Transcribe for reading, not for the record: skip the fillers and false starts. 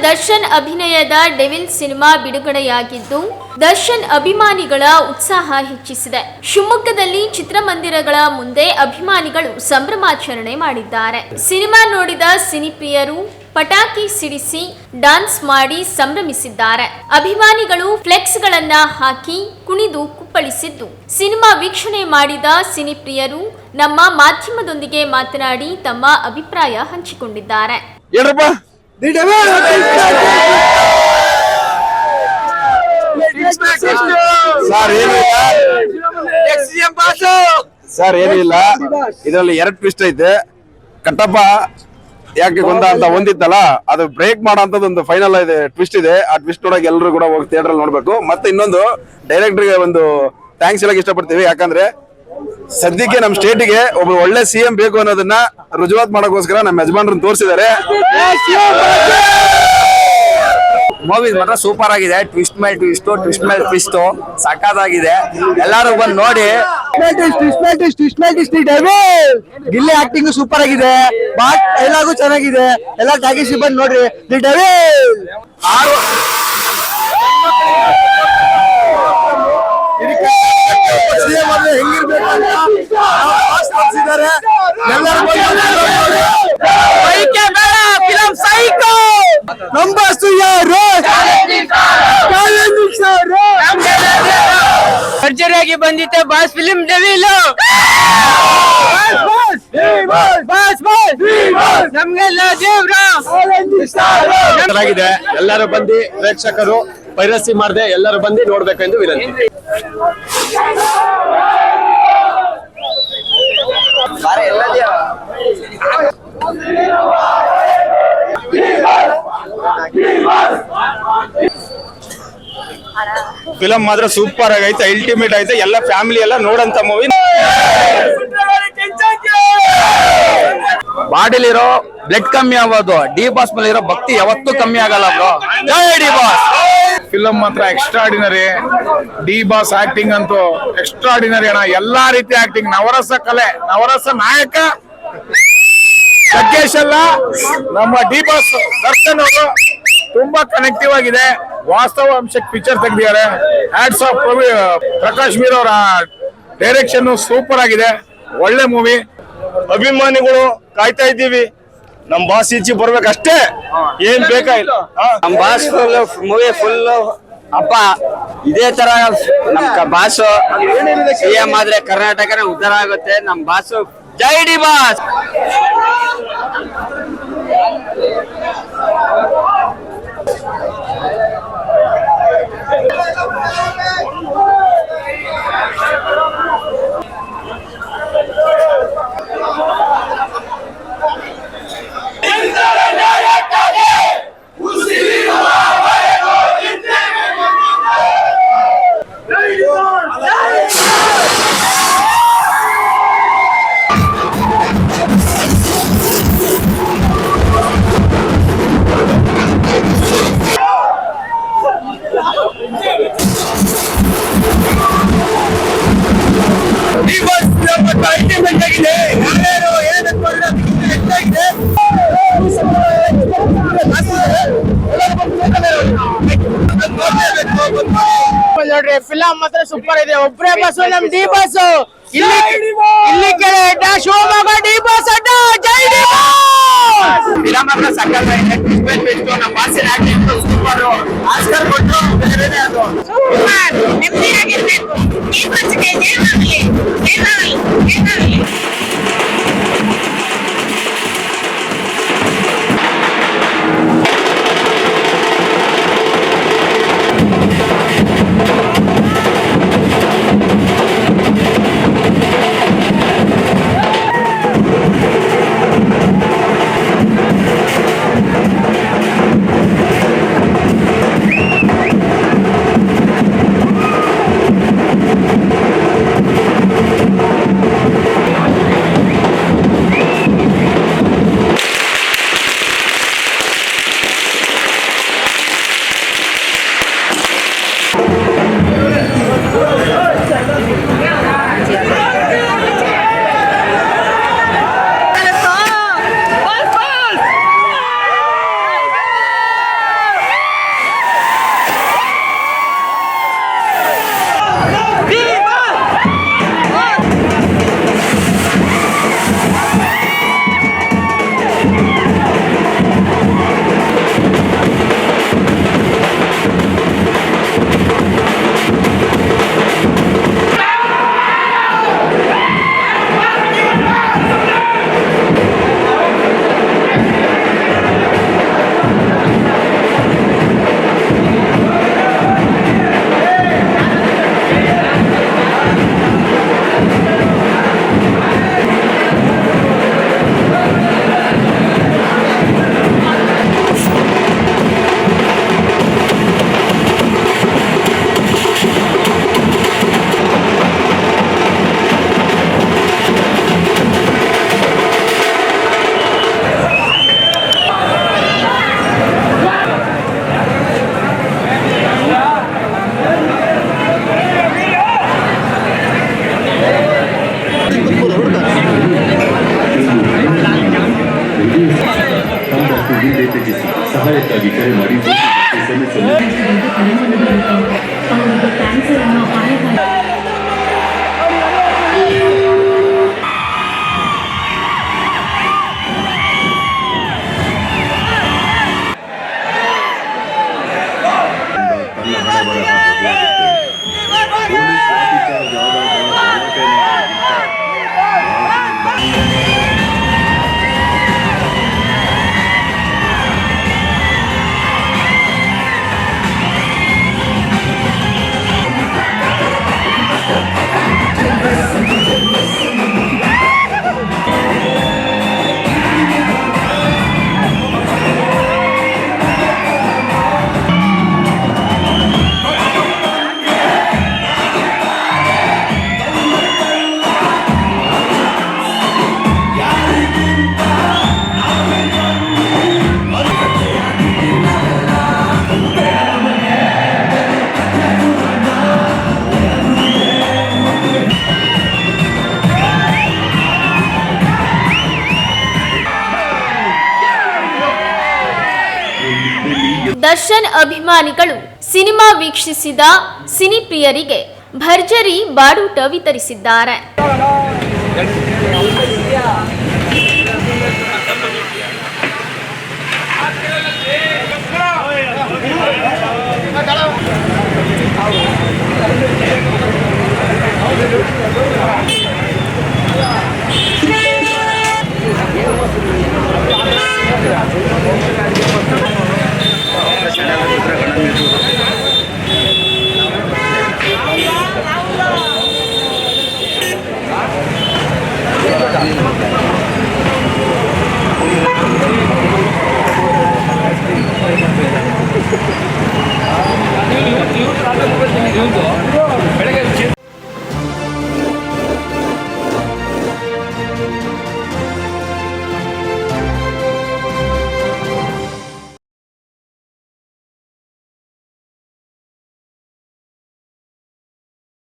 ದರ್ಶನ್ ಅಭಿನಯದ devil cinema ಬಿಡುಗಡೆಯಾಗಿದ್ದು Darshan ಅಭಿಮಾನಿಗಳ ಉತ್ಸಾಹ ಹೆಚ್ಚಿಸಿದೆ. ಶಿವಮೊಗ್ಗದಲ್ಲಿ ಚಿತ್ರಮಂದಿರಗಳ ಮುಂದೆ ಅಭಿಮಾನಿಗಳು ಸಂಭ್ರಮಾಚರಣೆ ಮಾಡಿದ್ದಾರೆ. ಸಿನಿಮಾ ನೋಡಿದ ಸಿನಿಪ್ರಿಯರು ಪಟಾಕಿ ಸಿಡಿಸಿ ಡ್ಯಾನ್ಸ್ ಮಾಡಿ ಸಂಭ್ರಮಿಸಿದ್ದಾರೆ. ಅಭಿಮಾನಿಗಳು ಫ್ಲೆಕ್ಸ್ಗಳನ್ನ ಹಾಕಿ ಕುಣಿದು ಕುಪ್ಪಳಿಸಿದ್ದು ಸಿನಿಮಾ ವೀಕ್ಷಣೆ ಮಾಡಿದ ಸಿನಿಪ್ರಿಯರು ನಮ್ಮ ಮಾಧ್ಯಮದೊಂದಿಗೆ ಮಾತನಾಡಿ ತಮ್ಮ ಅಭಿಪ್ರಾಯ ಹಂಚಿಕೊಂಡಿದ್ದಾರೆ. ಸರ್ ಏನಿಲ್ಲ, ಇದರಲ್ಲಿ 2 ಟ್ವಿಸ್ಟ್ ಐತೆ. ಕಟ್ಟಪ್ಪ ಯಾಕೆ ಗೊಂದ ಅಂತ ಒಂದಿತ್ತಲ್ಲ, ಅದು ಬ್ರೇಕ್ ಮಾಡೋಂಥದ್ದು ಒಂದು ಫೈನಲ್ ಇದೆ, ಟ್ವಿಸ್ಟ್ ಇದೆ. ಆ ಟ್ವಿಸ್ಟ್ ನೋಡಕ್ಕೆ ಎಲ್ಲರೂ ಕೂಡ ಹೋಗಿ ಥಿಯೇಟರ್ ಅಲ್ಲಿ ನೋಡ್ಬೇಕು. ಮತ್ತೆ ಇನ್ನೊಂದು ಡೈರೆಕ್ಟರ್ಗೆ ಒಂದು ಥ್ಯಾಂಕ್ಸ್ ಹೇಳಕ್ ಇಷ್ಟಪಡ್ತೀವಿ. ಯಾಕಂದ್ರೆ ಸದ್ಯಕ್ಕೆ ನಮ್ಮ ಸ್ಟೇಟಿಗೆ ಒಬ್ಬ ಒಳ್ಳೆ CM ಬೇಕು ಅನ್ನೋದನ್ನ ರುಜುವಾತ್ ಮಾಡೋಕ್ಕೋಸ್ಕರ ನಮ್ಮ ಯಜಮಾನ್ರನ್ನ ತೋರಿಸಿದ್ದಾರೆ. ಮೂವಿ ಮಾತ್ರ ಸೂಪರ್ ಆಗಿದೆ. ಟ್ವಿಸ್ಟ್ ಮೇಲೆ ಟ್ವಿಸ್ಟ್ ಸಖತ್ತಾಗಿದೆ. ಎಲ್ಲರೂ ಬಂದು ನೋಡಿ. ಗಿಲ್ಲಿ ಆಕ್ಟಿಂಗ್ ಸೂಪರ್ ಆಗಿದೆ, ಎಲ್ಲಾಗೂ ಚೆನ್ನಾಗಿದೆ. ಎಲ್ಲ ಟಾಕೀಸ್ ಬಂದು ನೋಡ್ರಿ. ದಿ ಡೆವಿಲ್ ಹೆಂಗಿರ್ಬೇಕು ಭರ್ಜರಿಯಾಗಿ ಬಂದಿತ್ತೆ ಬಾಸ್ ಫಿಲಿಂ ಡೆವಿಲ್. ನಮ್ಗೆಲ್ಲ ದೇವ್ರ ಚೆನ್ನಾಗಿದೆ. ಎಲ್ಲರೂ ಬಂದು ಪ್ರೇಕ್ಷಕರು ಪೈರಸಿ ಮಾಡದೆ ಎಲ್ಲರೂ ಬಂದು ನೋಡ್ಬೇಕೆಂದು ವಿನಂತಿ. ಫಿಲಂ ಮಾತ್ರ ಸೂಪರ್ ಆಗೈತೆ, ಅಲ್ಟಿಮೇಟ್ ಐತೆ. ಎಲ್ಲ ಫ್ಯಾಮಿಲಿ ಎಲ್ಲ ನೋಡಂತ ಮೂವಿ. ಬಾಡಿಲಿರೋ ಬ್ಲಡ್ ಕಮ್ಮಿ ಆಗೋದು, ಡಿ ಬಾಸ್ ಮೇಲೆ ಇರೋ ಭಕ್ತಿ ಯಾವತ್ತೂ ಕಮ್ಮಿ ಆಗಲ್ಲ ಬ್ರೋ. ಜೈ ಡಿ ಬಾಸ್. ಫಿಲಂ ಮಾತ್ರ ಎಕ್ಸ್ಟ್ರಾಡಿನರಿ. ಡಿ ಬಾಸ್ ಆಕ್ಟಿಂಗ್ ಅಂತೂ ಎಕ್ಸ್ಟ್ರಾಡಿನರಿ ಅಣ್ಣ. ಎಲ್ಲಾ ರೀತಿ ಆಕ್ಟಿಂಗ್, ನವರಸ ಕಲೆ, ನವರಸ ನಾಯಕ ಜಗ್ಗೇಶ್ ಅಲ್ಲ, ನಮ್ಮ ಡಿ ಬಾಸ್ ದರ್ಶನ್ ಅವರು ತುಂಬಾ ಕನೆಕ್ಟಿವ್ ಆಗಿದೆ. ವಾಸ್ತವ ಅಂಶಕ್ಕೆ ಪಿಕ್ಚರ್ ತೆಗೆದಿದ್ದಾರೆ. ಹ್ಯಾಟ್ಸ್ ಆಫ್ ಪ್ರಕಾಶ್ ಮೀರ್ ಅವರ ಡೈರೆಕ್ಷನ್ ಸೂಪರ್ ಆಗಿದೆ. ಒಳ್ಳೆ ಮೂವಿ. ಅಭಿಮಾನಿಗಳು ಕಾಯ್ತಾ ಇದ್ದೀವಿ. ನಮ್ ಬಾಸ್ ಈಚೆ ಬರ್ಬೇಕಷ್ಟೇ, ಏನ್ ಬೇಕಾಗಿಲ್ಲ. ನಮ್ ಬಾಸ್ ಮೂವಿ ಫುಲ್ ಅಪ್ಪ ಇದೇ ತರ ನಮ್ ಬಾಸು CM ಆದ್ರೆ ಕರ್ನಾಟಕನೇ ಉದ್ಧಾರ ಆಗುತ್ತೆ. ನಮ್ ಬಾಸು ಜೈ ಡಿ ಬಾಸ್. ನೋಡ್ರಿ, ಫಿಲಂ ಮಾತ್ರ ಸೂಪರ್ ಇದೆ. ಒಬ್ಬರೇ ಬಸ್ಸು ನಮ್ ಡಿ ಬಾಸ್. ಇಲ್ಲಿ ಕೆಳ ಶಿವಮೊಗ್ಗ ಡಿ ಬಾಸ್ ಅಡ್ಡ. ಜೈ ಡಿ ಬಾಸ್. ಫಿಲಂ ಮಾತ್ರ ಸಕ್ಕತ್ತಾಗಿದೆ. ನಮ್ಮ ಬಾಸಿನ ಆಕ್ಟಿಂಗ್ ಸೂಪರ್. ಆಸ್ಕರ್ ಕೊಟ್ಟು ಬೇರೆನೇ ಅದು. ನೆಮ್ಮದಿಯಾಗಿರ್ಬೇಕು. ಈ ಬಾಸ್ಗೆ ಏನಾಗಲಿ ದರ್ಶನ್ ಅಭಿಮಾನಿಗಳು ಸಿನಿಮಾ ವೀಕ್ಷಿಸಿದ ಸಿನಿಪ್ರಿಯರಿಗೆ ಭರ್ಜರಿ ಬಾಡೂಟ ವಿತರಿಸಿದ್ದಾರೆ. ಹೌದು